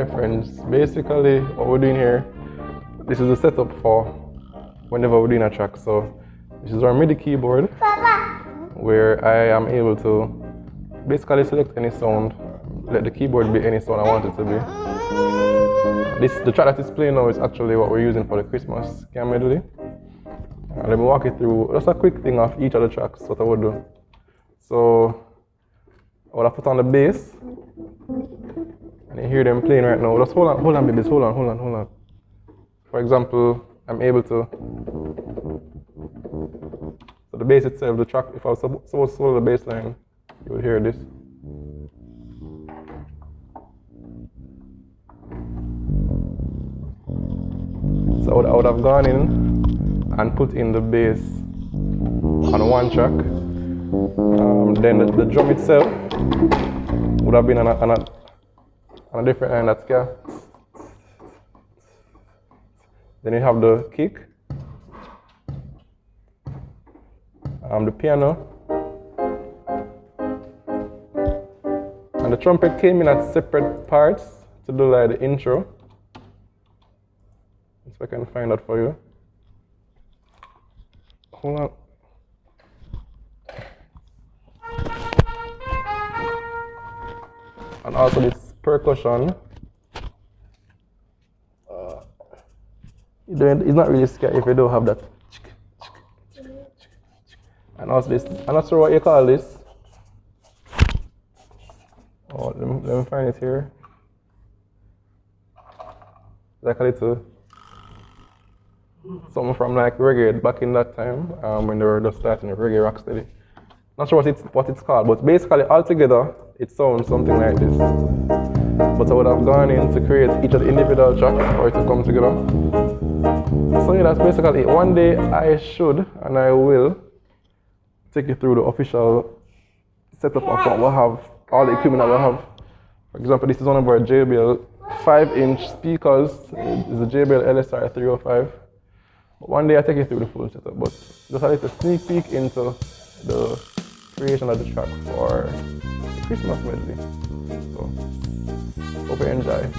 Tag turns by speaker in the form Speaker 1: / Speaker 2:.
Speaker 1: Hi friends, basically what we're doing here, this is the setup for whenever we're doing a track. So this is our MIDI keyboard where I am able to basically select any sound, let the keyboard be any sound I want it to be. The track that is playing now is actually what we're using for the Christmas medley. Let me walk you through just a quick thing of each of the tracks, what I would do. So I would have put on the bass, and you hear them playing right now. Just hold on babies, hold on. For example, I'm able to, so the bass itself, the track, if I was supposed to hold the bass line, you would hear this. So I would have gone in and put in the bass on one track. Then the drum itself would have been on a different line, that's here. Then you have the kick, the piano, and the trumpet came in at separate parts to do like the intro. If I can find that for you. Hold on. And also this percussion. It's not really scary if you don't have that. And also this, I'm not sure what you call this. Oh, let me find it here. I call it something from like reggae back in that time, when they were just starting the reggae rocksteady. Not sure what it's called, but basically altogether it sounds something like this. But I would have gone in to create each of the individual tracks for it to come together. So yeah, that's basically it. One day I should and I will take you through the official setup of what we'll have, all the equipment that we'll have. For example, this is one of our JBL 5-inch speakers. It's the JBL LSR 305. But one day I take you through the full setup, but just a little sneak peek into the creation of the track for the Christmas medley. So hope you enjoy.